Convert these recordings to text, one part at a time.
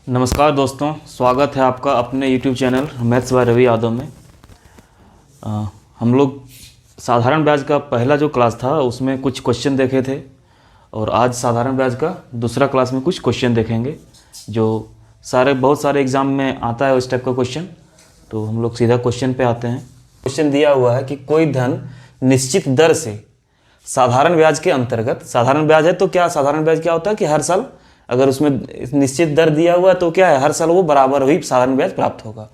नमस्कार दोस्तों, स्वागत है आपका अपने YouTube channel maths by Ravi Yadav में। हम लोग साधारण ब्याज का पहला जो क्लास था उसमें कुछ क्वेश्चन देखे थे और आज साधारण ब्याज का दूसरा क्लास में कुछ क्वेश्चन देखेंगे जो बहुत सारे एग्ज़ाम में आता है उस टाइप का क्वेश्चन। तो हम लोग सीधा क्वेश्चन पे आते हैं। क्वेश्चन दिया हुआ है कि कोई धन निश्चित दर से साधारण ब्याज के अंतर्गत, साधारण ब्याज है तो क्या साधारण ब्याज क्या होता है कि हर साल अगर उसमें निश्चित दर दिया हुआ है तो क्या है हर साल वो बराबर ही साधारण ब्याज प्राप्त होगा।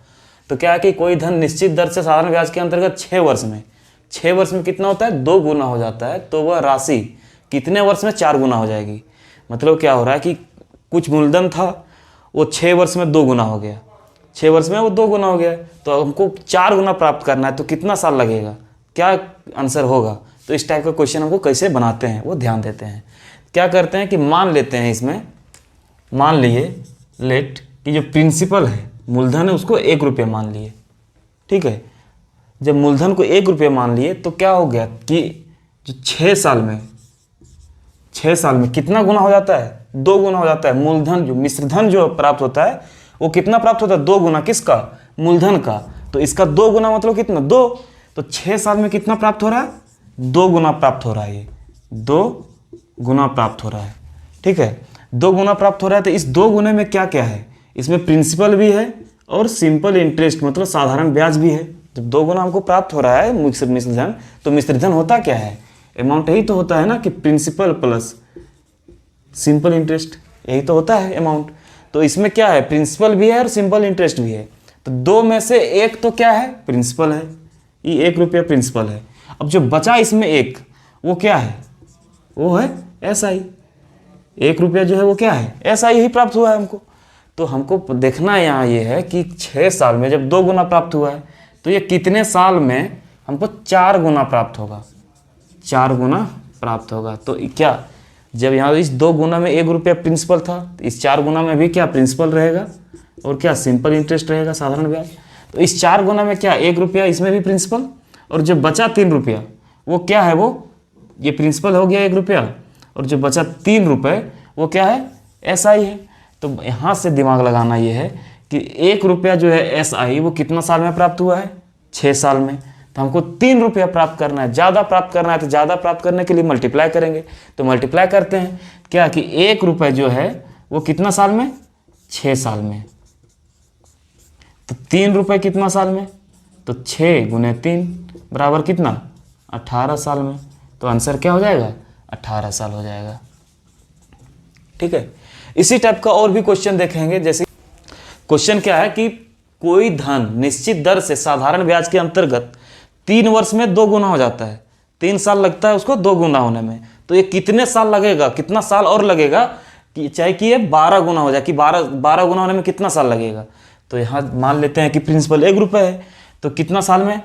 तो क्या है कि कोई धन निश्चित दर से साधारण ब्याज के अंतर्गत 6 वर्ष में कितना होता है 2 गुना हो जाता है। तो वह राशि कितने वर्ष में 4 गुना हो जाएगी। मतलब क्या हो रहा है कि कुछ मूलधन था वो 6 वर्ष में 2 गुना हो गया, 6 वर्ष में वो 2 गुना हो गया। तो हमको 4 गुना प्राप्त करना है तो कितना साल लगेगा, क्या आंसर होगा। तो इस टाइप का क्वेश्चन हमको कैसे बनाते हैं वो ध्यान देते हैं। क्या करते हैं कि मान लेते हैं, इसमें मान लिए लेट कि जो प्रिंसिपल है मूलधन है उसको 1 रुपये मान लिए। ठीक है, जब मूलधन को 1 रुपये मान लिए तो क्या हो गया कि जो 6 साल में कितना गुना हो जाता है 2 गुना हो जाता है। मूलधन जो मिश्रधन जो प्राप्त होता है वो कितना प्राप्त होता है 2 गुना, किसका, मूलधन का। तो इसका 2 गुना मतलब कितना 2। तो 6 साल में कितना प्राप्त हो रहा है 2 गुना प्राप्त हो रहा है, ये 2 गुना प्राप्त हो रहा है। ठीक है, 2 गुना प्राप्त हो रहा है। तो इस 2 गुने में क्या क्या है, इसमें प्रिंसिपल भी है और सिंपल इंटरेस्ट मतलब साधारण ब्याज भी है। जब 2 गुना हमको प्राप्त हो रहा है मिश्रधन, तो मिश्रधन होता क्या है, अमाउंट यही तो होता है ना कि प्रिंसिपल प्लस सिंपल इंटरेस्ट, यही तो होता है अमाउंट। तो इसमें क्या है प्रिंसिपल भी है और सिंपल इंटरेस्ट भी है। तो 2 में से 1 तो क्या है प्रिंसिपल है, ये 1 रुपया प्रिंसिपल है। अब जो बचा इसमें 1 वो क्या है, वो है SI। 1 रुपया जो है वो क्या है SI ही प्राप्त हुआ है हमको। तो हमको देखना यहाँ ये है कि 6 साल में जब 2 गुना प्राप्त हुआ है तो ये कितने साल में हमको 4 गुना प्राप्त होगा, 4 गुना प्राप्त होगा। तो क्या जब यहाँ इस 2 गुना में 1 रुपया प्रिंसिपल था तो इस 4 गुना में भी क्या प्रिंसिपल रहेगा और क्या सिंपल इंटरेस्ट रहेगा साधारण ब्याज। तो इस 4 गुना में क्या 1 रुपया इसमें भी प्रिंसिपल और जो बचा 3 रुपया वो क्या है, वो ये प्रिंसिपल हो गया 1 रुपया और जो बचा 3 रुपये वो क्या है SI है। तो यहाँ से दिमाग लगाना ये है कि 1 रुपया जो है SI वो कितना साल में प्राप्त हुआ है 6 साल में। तो हमको 3 रुपया प्राप्त करना है, ज़्यादा प्राप्त करना है। तो ज़्यादा प्राप्त करने के लिए मल्टीप्लाई करेंगे। तो मल्टीप्लाई करते हैं क्या कि 1 रुपये जो है वो कितना साल में 6 साल में। तो 3 रुपये कितना साल में, तो 6 गुने 3 बराबर कितना 18 साल में। तो आंसर क्या हो जाएगा 18 साल हो जाएगा। ठीक है, इसी टाइप का और भी क्वेश्चन देखेंगे। जैसे क्वेश्चन क्या है कि कोई धन निश्चित दर से साधारण ब्याज के अंतर्गत 3 वर्ष में 2 गुना हो जाता है, 3 साल लगता है उसको 2 गुना होने में। तो ये कितने साल लगेगा, कितना साल और लगेगा कि चाहे कि ये 12 गुना हो जाए, कि 12 गुना होने में कितना साल लगेगा। तो यहाँ मान लेते हैं कि प्रिंसिपल 1 रुपये है तो कितना साल में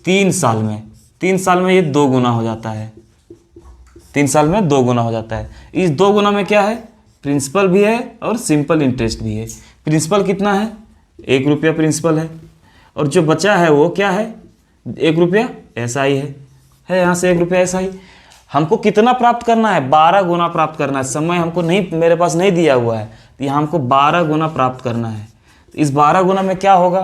3 साल में, 3 साल में ये 2 गुना हो जाता है, 3 साल में 2 गुना हो जाता है। इस 2 गुना में क्या है प्रिंसिपल भी है और सिंपल इंटरेस्ट भी है। प्रिंसिपल कितना है 1 रुपया प्रिंसिपल है और जो बचा है वो क्या है 1 रुपया SI है यहाँ से 1 रुपया SI। हमको कितना प्राप्त करना है 12 गुना प्राप्त करना है। समय हमको नहीं, मेरे पास नहीं दिया हुआ है, तो यहाँ हमको 12 गुना प्राप्त करना है। इस 12 गुना में क्या होगा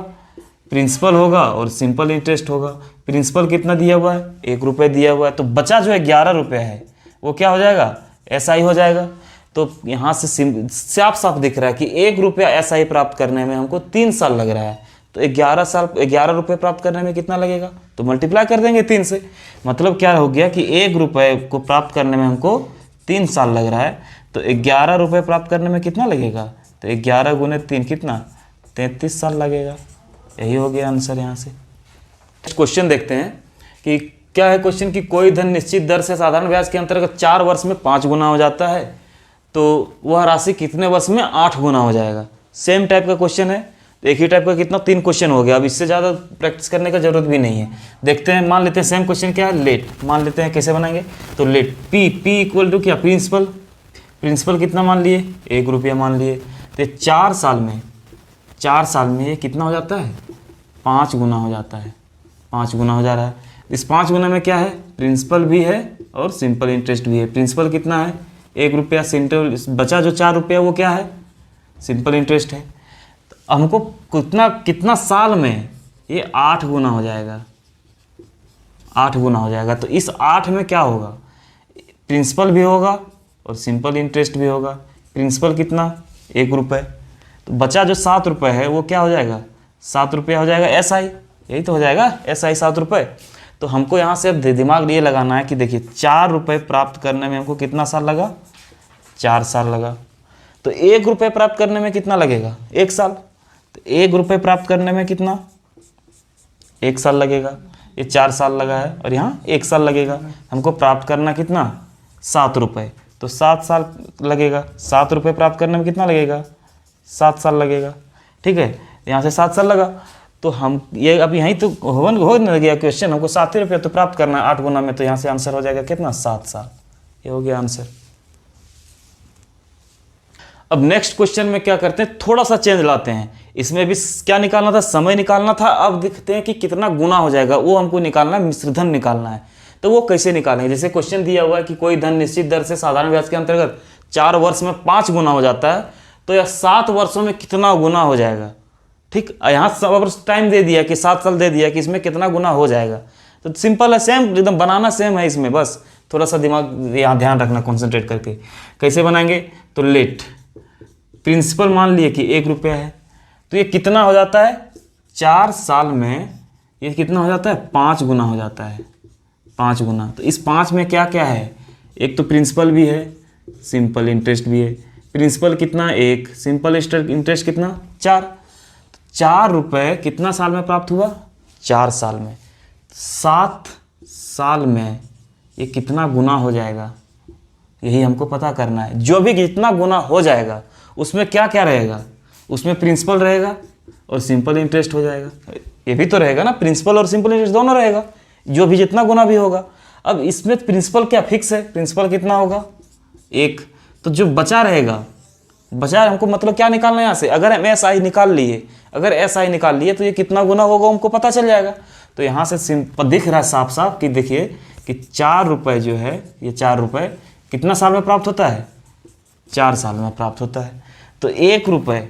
प्रिंसिपल होगा और सिंपल इंटरेस्ट होगा। प्रिंसिपल कितना दिया हुआ है 1 रुपये दिया हुआ है, तो बचा जो है 11 रुपये है वो क्या हो जाएगा SI हो जाएगा। तो यहाँ से साफ साफ दिख रहा है कि 1 रुपया SI प्राप्त करने में हमको 3 साल लग रहा है। तो 11 रुपये प्राप्त करने में कितना लगेगा, तो मल्टीप्लाई कर देंगे 3 से। मतलब क्या हो गया कि 1 रुपये को प्राप्त करने में हमको 3 साल लग रहा है। तो 11 रुपये प्राप्त करने में कितना लगेगा, तो 11 गुने 3 कितना 33 साल लगेगा। यही हो गया आंसर यहाँ से। क्वेश्चन देखते हैं कि क्या है क्वेश्चन कि कोई धन निश्चित दर से साधारण ब्याज के अंतर्गत 4 वर्ष में 5 गुना हो जाता है तो वह राशि कितने वर्ष में 8 गुना हो जाएगा। सेम टाइप का क्वेश्चन है, एक ही टाइप का कितना 3 क्वेश्चन हो गया। अब इससे ज़्यादा प्रैक्टिस करने का जरूरत भी नहीं है। देखते हैं, मान लेते हैं सेम क्वेश्चन क्या है लेट, मान लेते हैं कैसे बनाएंगे। तो लेट P इक्वल टू क्या प्रिंसिपल कितना मान लिए 1 रुपया मान लिए। तो 4 साल में ये कितना हो जाता है 5 गुना हो जाता है, 5 गुना हो जा रहा है। इस 5 गुना में क्या है प्रिंसिपल भी है और सिंपल इंटरेस्ट भी है। प्रिंसिपल कितना है 1 रुपया, सिंपल बचा जो 4 रुपया वो क्या है सिंपल इंटरेस्ट है। तो हमको कितना कितना साल में ये 8 गुना हो जाएगा, 8 गुना हो जाएगा। तो इस 8 में क्या होगा, प्रिंसिपल भी होगा और सिंपल इंटरेस्ट भी होगा। प्रिंसिपल कितना, 1 रुपये, तो बचा जो 7 रुपये है वो क्या हो जाएगा, 7 रुपये हो जाएगा SI, यही तो हो जाएगा SI 7 रुपये। तो हमको यहाँ से अब दिमाग ये लगाना है कि देखिए 4 रुपये प्राप्त करने में हमको कितना साल लगा, 4 साल लगा। तो 1 रुपये प्राप्त करने में कितना लगेगा, 1 साल। तो 1 रुपये प्राप्त करने में कितना, 1 साल लगेगा। ये 4 साल लगा है और यहाँ 1 साल लगेगा। हमको प्राप्त करना कितना, 7 रुपये, तो 7 साल लगेगा। 7 रुपये प्राप्त करने में कितना लगेगा, 7 साल लगेगा। ठीक है, यहाँ से 7 साल लगा। तो हम ये अब यहीं तो हो न गया क्वेश्चन, हमको 7 रुपये तो प्राप्त करना है 8 गुना में, तो यहाँ से आंसर हो जाएगा कितना, 7 साल। ये हो गया आंसर। अब नेक्स्ट क्वेश्चन में क्या करते हैं, थोड़ा सा चेंज लाते हैं। इसमें भी क्या निकालना था, समय निकालना था। अब देखते हैं कि कितना गुना हो जाएगा, वो हमको निकालना है, मिश्रधन निकालना है। तो वो कैसे निकालेंगे, जैसे क्वेश्चन दिया हुआ है कि कोई धन निश्चित दर से साधारण ब्याज के अंतर्गत 4 वर्ष में 5 गुना हो जाता है, तो यह 7 वर्षों में कितना गुना हो जाएगा। ठीक, यहाँ टाइम दे दिया कि 7 साल दे दिया कि इसमें कितना गुना हो जाएगा। तो सिंपल है, सेम एकदम बनाना सेम है इसमें, बस थोड़ा सा दिमाग यहाँ ध्यान रखना, कॉन्सेंट्रेट करके। कैसे बनाएंगे, तो लेट प्रिंसिपल मान लिए कि 1 रुपया है, तो ये कितना हो जाता है, 4 साल में ये कितना हो जाता है, 5 गुना हो जाता है, 5 गुना। तो इस 5 में क्या क्या है, एक तो प्रिंसिपल भी है, सिंपल इंटरेस्ट भी है। प्रिंसिपल कितना, 1, सिंपल इंटरेस्ट कितना, 4। 4 रुपये कितना साल में प्राप्त हुआ, 4 साल में। 7 साल में ये कितना गुना हो जाएगा, यही हमको पता करना है। जो भी जितना गुना हो जाएगा उसमें क्या क्या रहेगा, उसमें प्रिंसिपल रहेगा और सिंपल इंटरेस्ट हो जाएगा। ये भी तो रहेगा ना, प्रिंसिपल और सिंपल इंटरेस्ट दोनों रहेगा, जो भी जितना गुना भी होगा। अब इसमें प्रिंसिपल क्या फिक्स है, प्रिंसिपल कितना होगा, 1। तो जो बचा रहेगा, बचा हमको मतलब क्या निकालना है यहाँ से, अगर हम SI निकाल लिए, अगर SI निकाल लिए तो ये कितना गुना होगा हमको पता चल जाएगा। तो यहाँ से सिंपल दिख रहा है साफ साफ कि देखिए कि 4 रुपये जो है, ये 4 रुपये कितना साल में प्राप्त होता है, 4 साल में प्राप्त होता है। तो 1 रुपये,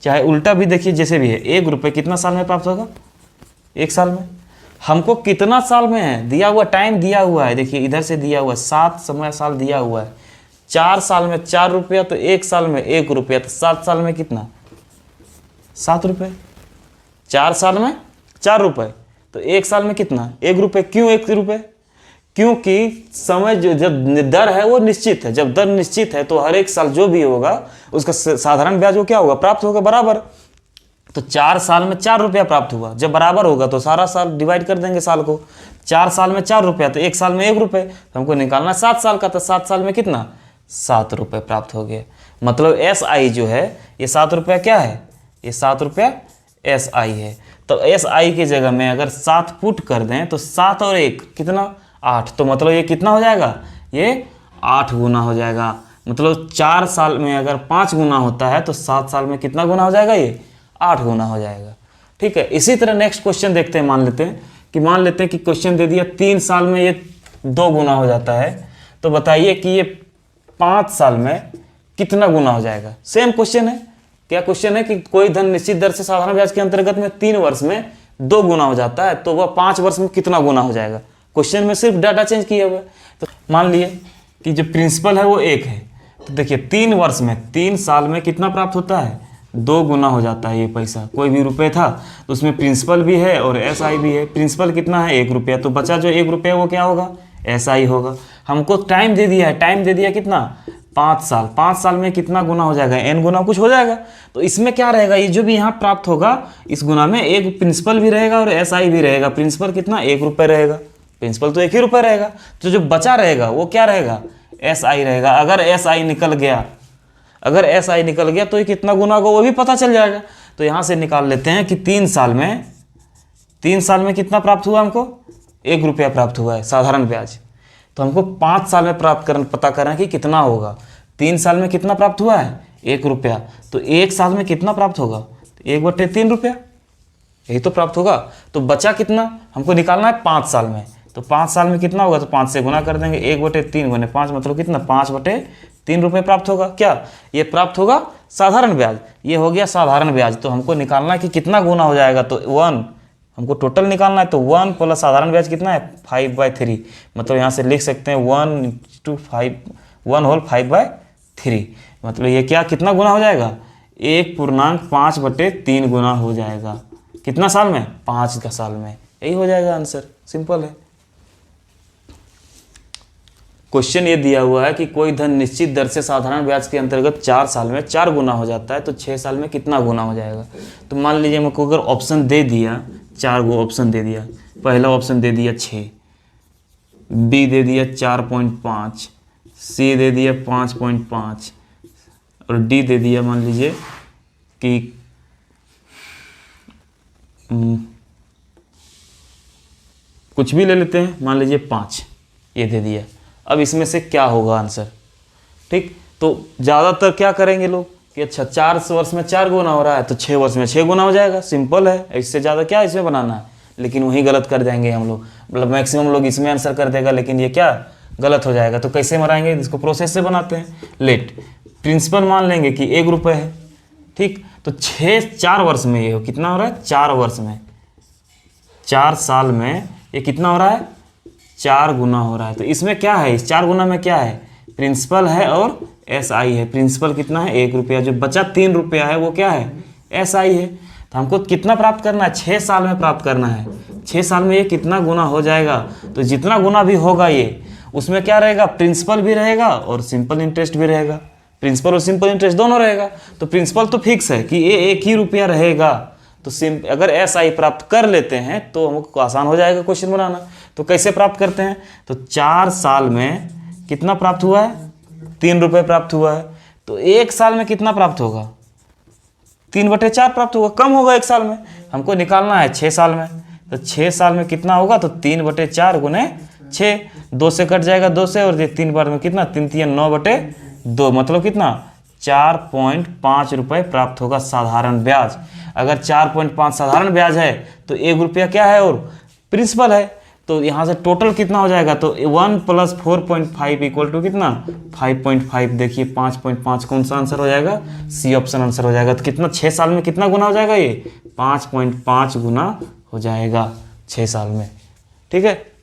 चाहे उल्टा भी देखिए जैसे भी है, 1 रुपये कितना साल में प्राप्त होगा, 1 साल में। हमको कितना साल में है दिया हुआ, टाइम दिया हुआ है, देखिए इधर से दिया हुआ है 7 समय साल दिया हुआ है। 4 साल में 4 रुपया, तो 1 साल में 1 रुपया, तो 7 साल में कितना, 7 रुपये। 4 साल में 4 रुपये, तो 1 साल में कितना, 1 रुपये। क्यों 1 रुपये, क्योंकि समय जो जब दर है वो निश्चित है। जब दर निश्चित है तो हर एक साल जो भी होगा उसका साधारण ब्याज को क्या होगा, प्राप्त होगा बराबर। तो 4 साल में 4 रुपया प्राप्त हुआ, जब बराबर होगा तो सारा साल डिवाइड कर देंगे साल को। 4 साल में 4 रुपया, तो 1 साल में 1 रुपये। तो हमको निकालना 7 साल का, तो 7 साल में कितना, 7 रुपये प्राप्त हो गया। मतलब SI जो है ये 7 रुपया क्या है, ये 7 रुपया SI है। तो SI की जगह में अगर 7 पुट कर दें तो 7 और 1 कितना, 8। तो मतलब ये कितना हो जाएगा, ये 8 गुना हो जाएगा। मतलब 4 साल में अगर 5 गुना होता है तो 7 साल में कितना गुना हो जाएगा, ये 8 गुना हो जाएगा। ठीक है, इसी तरह नेक्स्ट क्वेश्चन देखते हैं। मान लेते हैं कि क्वेश्चन दे दिया 3 साल में ये 2 गुना हो जाता है, तो बताइए कि ये 5 साल में कितना गुना हो जाएगा। सेम क्वेश्चन है। क्या क्वेश्चन है कि कोई धन निश्चित दर से साधारण ब्याज के अंतर्गत में 3 वर्ष में 2 गुना हो जाता है, तो वह 5 वर्ष में कितना गुना हो जाएगा। क्वेश्चन में सिर्फ डाटा चेंज किया हुआ है। तो मान लिए कि जो प्रिंसिपल है वो 1 है, तो देखिए 3 वर्ष में, 3 साल में कितना प्राप्त होता है, 2 गुना हो जाता है ये पैसा। कोई भी रुपये था तो उसमें प्रिंसिपल भी है और SI भी है। प्रिंसिपल कितना है, 1 रुपया, तो बचा जो 1 रुपया वो क्या होगा, SI होगा। हमको टाइम दे दिया है, टाइम दे दिया कितना, 5 साल। 5 साल में कितना गुना हो जाएगा, n गुना कुछ हो जाएगा। तो इसमें क्या रहेगा, ये जो भी यहाँ प्राप्त होगा इस गुना में एक प्रिंसिपल भी रहेगा और SI भी रहेगा। प्रिंसिपल कितना, 1 रुपये रहेगा, प्रिंसिपल तो 1 ही रुपये रहेगा। तो जो बचा रहेगा वो क्या रहेगा, SI रहेगा। अगर SI निकल गया, तो ये कितना गुना होगा वो भी पता चल जाएगा। तो यहाँ से निकाल लेते हैं कि 3 साल में कितना प्राप्त हुआ, हमको 1 रुपया प्राप्त हुआ है साधारण ब्याज। तो हमको 5 साल में पता करना है कि कितना होगा। 3 साल में कितना प्राप्त हुआ है, 1 रुपया, तो 1 साल में कितना प्राप्त होगा, 1/3 रुपया, यही तो प्राप्त होगा। तो बचा कितना हमको निकालना है 5 साल में। तो 5 साल में कितना होगा, तो 5 से गुना कर देंगे, 1/3 गुने 5 मतलब कितना, 5/3 ₹3 प्राप्त होगा। क्या ये प्राप्त होगा? साधारण ब्याज। ये हो गया साधारण ब्याज। तो हमको निकालना है कि कितना गुना हो जाएगा, तो 1 हमको टोटल निकालना है। तो 1 प्लस साधारण ब्याज कितना है? 5/3। मतलब यहाँ से लिख सकते हैं 1/5/3। मतलब ये क्या कितना गुना हो जाएगा? 1.5/3 गुना हो जाएगा। कितना साल में? 5 का साल में। यही हो जाएगा आंसर, सिंपल है। क्वेश्चन ये दिया हुआ है कि कोई धन निश्चित दर से साधारण ब्याज के अंतर्गत 4 साल में 4 गुना हो जाता है, तो 6 साल में कितना गुना हो जाएगा? तो मान लीजिए हमको अगर ऑप्शन दे दिया, 4 गो ऑप्शन दे दिया। पहला ऑप्शन दे दिया 6, बी दे दिया 4.5, सी दे दिया 5.5 और डी दे दिया मान लीजिए कि कुछ भी ले लेते हैं, मान लीजिए 5, ये दे दिया। अब इसमें से क्या होगा आंसर? ठीक, तो ज़्यादातर क्या करेंगे लोग कि अच्छा 4 वर्ष में 4 गुना हो रहा है तो 6 वर्ष में 6 गुना हो जाएगा, सिंपल है, इससे ज़्यादा क्या इसमें बनाना है। लेकिन वही गलत कर देंगे हम लोग, मतलब मैक्सिमम लोग इसमें आंसर कर देगा, लेकिन ये क्या गलत हो जाएगा। तो कैसे बनाएंगे इसको? प्रोसेस से बनाते हैं। लेट प्रिंसिपल मान लेंगे कि ₹1 है, ठीक। तो 4 वर्ष में ये हो कितना हो रहा है? 4 वर्ष में, 4 साल में ये कितना हो रहा है? 4 गुना हो रहा है। तो इसमें क्या है? इस 4 गुना में क्या है? प्रिंसिपल है और SI है। प्रिंसिपल कितना है? ₹1। जो बचा ₹3 है वो क्या है? SI है। तो हमको कितना प्राप्त करना है? 6 साल में प्राप्त करना है। 6 साल में ये कितना गुना हो जाएगा? तो जितना गुना भी होगा ये, उसमें क्या रहेगा? प्रिंसिपल भी रहेगा और सिंपल इंटरेस्ट भी रहेगा। प्रिंसिपल और सिंपल इंटरेस्ट दोनों रहेगा। तो प्रिंसिपल तो फिक्स है कि ये ₹1 रहेगा। तो अगर SI प्राप्त कर लेते हैं तो हमको आसान हो जाएगा क्वेश्चन बनाना। तो कैसे प्राप्त करते हैं? तो 4 साल में कितना प्राप्त हुआ है? ₹3 प्राप्त हुआ है। तो 1 साल में कितना प्राप्त होगा? 3/4 प्राप्त होगा, कम होगा 1 साल में। हमको निकालना है 6 साल में। तो 6 साल में कितना होगा? तो 3/4 गुने 6, 2 से कट जाएगा 2 से, और ये 3 बार में कितना? 3 3 9/2, मतलब कितना? ₹4.5 प्राप्त होगा साधारण ब्याज। अगर 4.5 साधारण ब्याज है तो ₹1 क्या है? और प्रिंसिपल है। तो यहाँ से टोटल कितना हो जाएगा? तो 1 + 4.5 इक्वल टू कितना? 5.5। देखिए 5.5 कौन सा आंसर हो जाएगा? सी ऑप्शन आंसर हो जाएगा। तो कितना 6 साल में कितना गुना हो जाएगा? ये 5.5 गुना हो जाएगा 6 साल में। ठीक है।